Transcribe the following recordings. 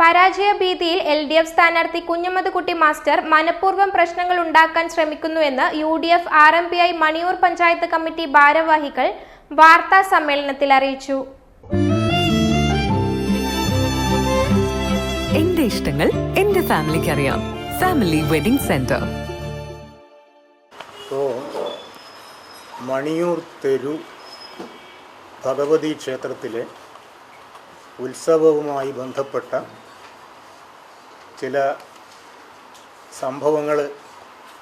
പരാജയഭീതിയിൽ LDF സ്ഥാനാർത്ഥി Kunhammed Kutty master മനഃപൂർവ്വം പ്രശ്നങ്ങൾ ഉണ്ടാക്കാൻ ശ്രമിക്കുന്നുവെന്ന് UDF RMPI Maniyur panchayat committee ഭാരവാഹികൾ വാർത്താ സമ്മേളനത്തിൽ അറിയിച്ചു. എന്റെ ഇഷ്ടങ്ങൾ എന്റെ ഫാമിലിക്ക് അറിയാം. Family wedding centre. Maniyur Theru Bhagavathi ക്ഷേത്രത്തിലെ ഉത്സവവുമായി ബന്ധപ്പെട്ട ചില സംഭവങ്ങൾ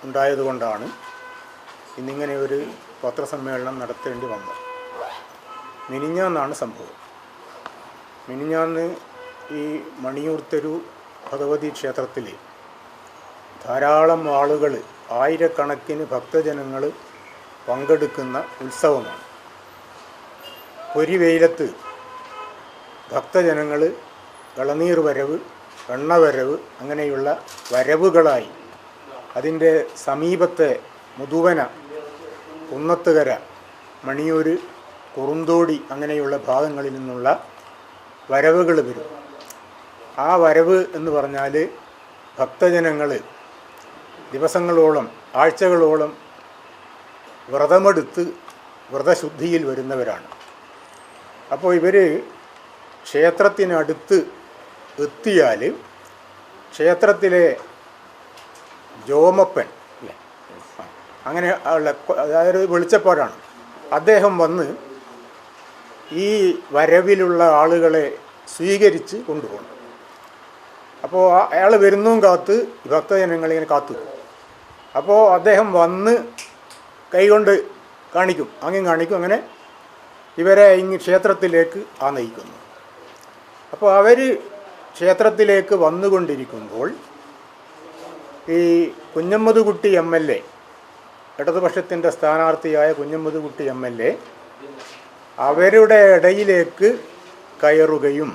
ഉണ്ടായതുകൊണ്ടാണ് ഇന്നിങ്ങനെ ഒരു പത്രസമ്മേളനം നടത്തേണ്ടി വന്നത്. മിനിഞ്ഞാന്നാണ് സംഭവം. മിനിഞ്ഞാന്ന് ഈ മണിയൂർ തെരു ഭഗവതി ക്ഷേത്രത്തിൽ ധാരാളം ആളുകൾ, ആയിരക്കണക്കിന് ഭക്തജനങ്ങൾ പങ്കെടുക്കുന്ന ഉത്സവമാണ്. പൊരിവെയിലത്ത് ഭക്തജനങ്ങൾ ഇളനീർ വരവ്, എണ്ണവരവ്, അങ്ങനെയുള്ള വരവുകളായി അതിൻ്റെ സമീപത്തെ മുതുവന, കുന്നത്തുകര, മണിയൂർ, കുറുന്തോടി അങ്ങനെയുള്ള ഭാഗങ്ങളിൽ നിന്നുള്ള വരവുകൾ വരും. ആ വരവ് എന്ന് പറഞ്ഞാൽ ഭക്തജനങ്ങൾ ദിവസങ്ങളോളം, ആഴ്ചകളോളം വ്രതമെടുത്ത് വ്രതശുദ്ധിയിൽ വരുന്നവരാണ്. അപ്പോൾ ഇവർ ക്ഷേത്രത്തിനടുത്ത് എത്തിയാൽ ക്ഷേത്രത്തിലെ ജോമപ്പൻ, അങ്ങനെ ഉള്ള, അതായത് വെളിച്ചപ്പാടാണ്, അദ്ദേഹം വന്ന് ഈ വരവിലുള്ള ആളുകളെ സ്വീകരിച്ച് കൊണ്ടുപോകണം. അപ്പോൾ അയാൾ വരുന്നതും കാത്ത് ഭക്തജനങ്ങളിങ്ങനെ കാത്തു. അപ്പോൾ അദ്ദേഹം വന്ന് കൈകൊണ്ട് കാണിക്കും, അങ്ങനെ കാണിക്കും, അങ്ങനെ ഇവരെ ഇങ്ങ് ക്ഷേത്രത്തിലേക്ക് നയിക്കുന്നു. അപ്പോൾ അവർ ക്ഷേത്രത്തിലേക്ക് വന്നുകൊണ്ടിരിക്കുമ്പോൾ ഈ കുഞ്ഞമ്മദ്കുട്ടി MLA, ഇടതുപക്ഷത്തിൻ്റെ സ്ഥാനാർത്ഥിയായ കുഞ്ഞമ്മദ്കുട്ടി MLA അവരുടെ ഇടയിലേക്ക് കയറുകയും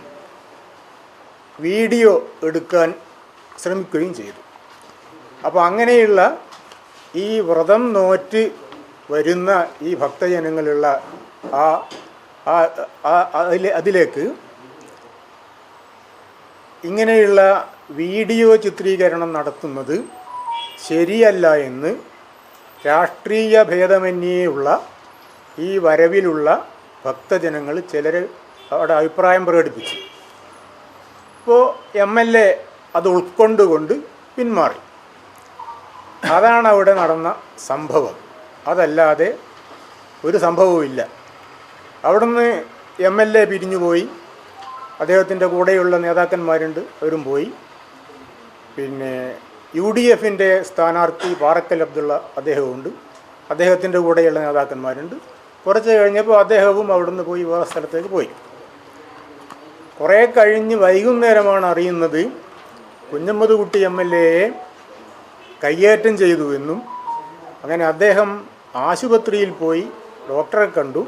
വീഡിയോ എടുക്കാൻ ശ്രമിക്കുകയും ചെയ്തു. അപ്പോൾ അങ്ങനെയുള്ള ഈ വ്രതം നോറ്റ് വരുന്ന ഈ ഭക്തജനങ്ങളുള്ള അതിലേക്ക് ഇങ്ങനെയുള്ള വീഡിയോ ചിത്രീകരണം നടത്തുന്നത് ശരിയല്ല എന്ന് രാഷ്ട്രീയ ഭേദമന്യേയുള്ള ഈ വരവിലുള്ള ഭക്തജനങ്ങൾ ചിലർ അവിടെ അഭിപ്രായം പ്രകടിപ്പിച്ചു. ഇപ്പോൾ MLA അത് ഉൾക്കൊണ്ടുകൊണ്ട് പിന്മാറി. അതാണ് അവിടെ നടന്ന സംഭവം. അതല്ലാതെ ഒരു സംഭവവുമില്ല. അവിടുന്ന് MLA പിരിഞ്ഞു പോയി. അദ്ദേഹത്തിൻ്റെ കൂടെയുള്ള നേതാക്കന്മാരുണ്ട്, അവരും പോയി. പിന്നെ UDFൻ്റെ സ്ഥാനാർത്ഥി പാറക്കൽ അബ്ദുള്ള അദ്ദേഹവുമുണ്ട്, അദ്ദേഹത്തിൻ്റെ കൂടെയുള്ള നേതാക്കന്മാരുണ്ട്. കുറച്ച് കഴിഞ്ഞപ്പോൾ അദ്ദേഹവും അവിടുന്ന് പോയി വേറെ സ്ഥലത്തേക്ക് പോയി. കുറേ കഴിഞ്ഞ് വൈകുന്നേരമാണ് അറിയുന്നത് കുഞ്ഞമ്മദ്കുട്ടി MLAയെ കയ്യേറ്റം ചെയ്തു എന്നും, അങ്ങനെ അദ്ദേഹം ആശുപത്രിയിൽ പോയി ഡോക്ടറെ കണ്ടു,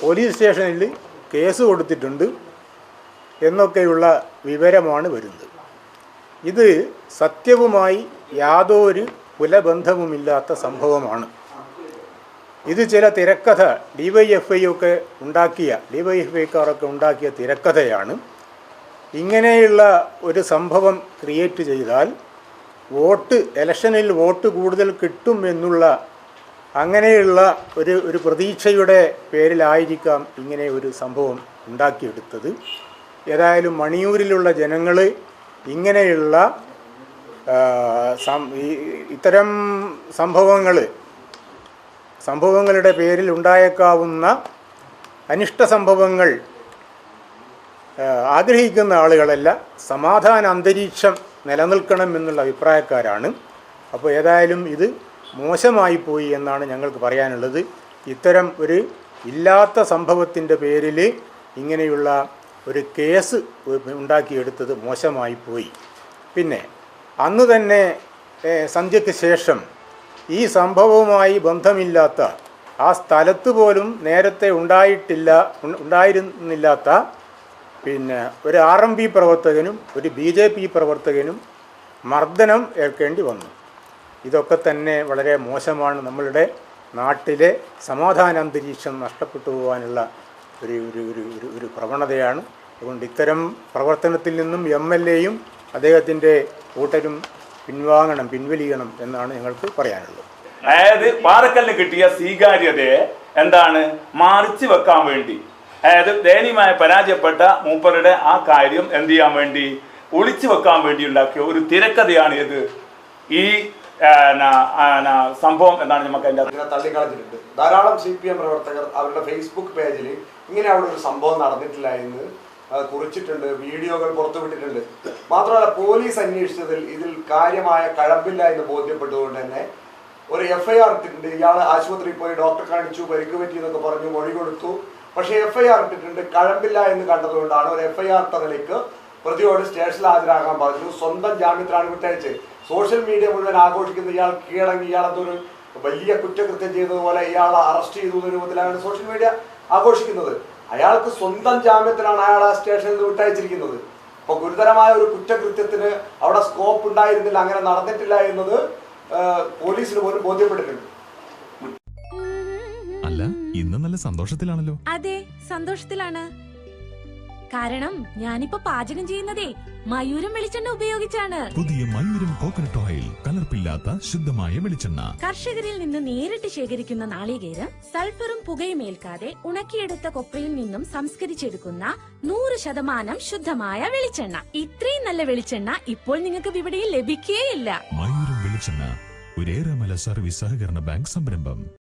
പോലീസ് സ്റ്റേഷനിൽ കേസ് കൊടുത്തിട്ടുണ്ട് എന്നൊക്കെയുള്ള വിവരമാണ് വരുന്നത്. ഇത് സത്യവുമായി യാതൊരു കുലബന്ധവുമില്ലാത്ത സംഭവമാണ്. ഇത് ചില തിരക്കഥ ഡിവൈഎഫ്ഐക്കാരൊക്കെ ഉണ്ടാക്കിയ തിരക്കഥയാണ്. ഇങ്ങനെയുള്ള ഒരു സംഭവം ക്രിയേറ്റ് ചെയ്താൽ ഇലക്ഷനിൽ വോട്ട് കൂടുതൽ കിട്ടും എന്നുള്ള അങ്ങനെയുള്ള ഒരു പ്രതീക്ഷയുടെ പേരിലായിരിക്കാം ഇങ്ങനെ ഒരു സംഭവം ഉണ്ടാക്കിയെടുത്തത്. ഏതായാലും മണിയൂരിലുള്ള ജനങ്ങൾ ഇങ്ങനെയുള്ള ഇത്തരം സംഭവങ്ങളുടെ പേരിൽ ഉണ്ടായേക്കാവുന്ന അനിഷ്ട സംഭവങ്ങൾ ആഗ്രഹിക്കുന്ന ആളുകളല്ല, സമാധാന അന്തരീക്ഷം നിലനിൽക്കണം എന്നുള്ള അഭിപ്രായക്കാരാണ്. അപ്പോൾ ഏതായാലും ഇത് മോശമായിപ്പോയി എന്നാണ് ഞങ്ങൾക്ക് പറയാനുള്ളത്. ഇത്തരം ഒരു ഇല്ലാത്ത സംഭവത്തിൻ്റെ പേരിൽ ഇങ്ങനെയുള്ള ഒരു കേസ് ഉണ്ടാക്കിയെടുത്തത് മോശമായിപ്പോയി. പിന്നെ അന്ന് തന്നെ സന്ധ്യയ്ക്ക് ശേഷം ഈ സംഭവവുമായി ബന്ധമില്ലാത്ത, ആ സ്ഥലത്ത് പോലും നേരത്തെ ഉണ്ടായിരുന്നില്ലാത്ത പിന്നെ ഒരു RMP പ്രവർത്തകനും ഒരു BJP പ്രവർത്തകനും മർദ്ദനം ഏൽക്കേണ്ടി വന്നു. ഇതൊക്കെ തന്നെ വളരെ മോശമാണ്. നമ്മളുടെ നാട്ടിലെ സമാധാന അന്തരീക്ഷം നഷ്ടപ്പെട്ടു പോകാനുള്ള ഒരു പ്രവണതയാണ്. അതുകൊണ്ട് ഇത്തരം പ്രവർത്തനത്തിൽ നിന്നും MLAയും അദ്ദേഹത്തിൻ്റെ കൂട്ടരും പിൻവലിയണം എന്നാണ് ഞങ്ങൾക്ക് പറയാനുള്ളത്. അതായത് പാറക്കലിന് കിട്ടിയ സ്വീകാര്യതയെ എന്താണ് മറിച്ച് വെക്കാൻ വേണ്ടി, അതായത് ദയനീയമായി പരാജയപ്പെട്ട മൂപ്പരുടെ ആ കാര്യം എന്ത് ചെയ്യാൻ വേണ്ടി ഒളിച്ചു വെക്കാൻ വേണ്ടി ഉണ്ടാക്കിയ ഒരു തിരക്കഥയാണ് ഇത് ഈ സംഭവം എന്നാണ് നമുക്ക് അതിൻ്റെ തള്ളിക്കളഞ്ഞിട്ടുണ്ട്. ധാരാളം CPM പ്രവർത്തകർ അവരുടെ ഫേസ്ബുക്ക് പേജിൽ ഇങ്ങനെ അവിടെ ഒരു സംഭവം നടന്നിട്ടില്ല എന്ന് കുറിച്ചിട്ടുണ്ട്, വീഡിയോകൾ പുറത്തുവിട്ടിട്ടുണ്ട്. മാത്രമല്ല പോലീസ് അന്വേഷിച്ചതിൽ ഇതിൽ കാര്യമായ കഴമ്പില്ല എന്ന് ബോധ്യപ്പെട്ടതുകൊണ്ട് തന്നെ ഒരു FIR ഇട്ടിട്ടുണ്ട്. ഇയാൾ ആശുപത്രിയിൽ പോയി ഡോക്ടറെ കാണിച്ചു, പരിക്ക് പറ്റി എന്നൊക്കെ പറഞ്ഞു മൊഴി കൊടുത്തു. പക്ഷേ FIR ഇട്ടിട്ടുണ്ട്. കഴമ്പില്ല എന്ന് കണ്ടതുകൊണ്ടാണ് ഒരു FIR നിലയ്ക്ക് പ്രതിയോട് സ്റ്റേഷനിൽ ഹാജരാകാൻ പറഞ്ഞു. സ്വന്തം ജാമ്യത്തിലാണ് വിട്ടയച്ചത്. സോഷ്യൽ മീഡിയ മുഴുവൻ ആഘോഷിക്കുന്ന ഇയാൾ കീഴടങ്ങി, ഇയാളെന്തൊരു വലിയ കുറ്റകൃത്യം ചെയ്തതുപോലെ ഇയാളെ അറസ്റ്റ് ചെയ്തു എന്ന രൂപത്തിലാണ് സോഷ്യൽ മീഡിയ ആഘോഷിക്കുന്നത്. അയാൾക്ക് സ്വന്തം ജാമ്യത്തിലാണ് അയാൾ ആ സ്റ്റേഷനിൽ നിന്ന് വിട്ടയച്ചിരിക്കുന്നത്. അപ്പോൾ ഗുരുതരമായ ഒരു കുറ്റകൃത്യത്തിന് അവിടെ സ്കോപ്പ് ഉണ്ടായിരുന്നില്ല, അങ്ങനെ നടന്നിട്ടില്ല എന്നത് പോലീസിന് പോലും ബോധ്യപ്പെട്ടിട്ടുണ്ട്. അല്ല, ഇന്ന് നല്ല സന്തോഷത്തിലാണല്ലോ. അതെ, സന്തോഷത്തിലാണ്. കാരണം ഞാനിപ്പോ പാചകം ചെയ്യുന്നതേ മയൂരം വെളിച്ചെണ്ണ ഉപയോഗിച്ചാണ്. പുതിയ മയൂരം കോക്കനട്ട് ഓയിൽ, കലർപ്പില്ലാത്ത ശുദ്ധമായ വെളിച്ചെണ്ണ. കർഷകരിൽ നിന്ന് നേരിട്ട് ശേഖരിക്കുന്ന നാളികേരം സൾഫറും പുകയും ഏൽക്കാതെ ഉണക്കിയെടുത്ത കൊപ്രയിൽ നിന്നും സംസ്കരിച്ചെടുക്കുന്ന 100% ശുദ്ധമായ വെളിച്ചെണ്ണ. ഇത്രയും നല്ല വെളിച്ചെണ്ണ ഇപ്പോൾ നിങ്ങൾക്ക് വിപണിയിൽ ലഭിക്കുകയില്ല. മയൂരം വെളിച്ചെണ്ണ, ഒരു ഏറെമല സർവീസ് സഹകരണ ബാങ്ക് സംരംഭം.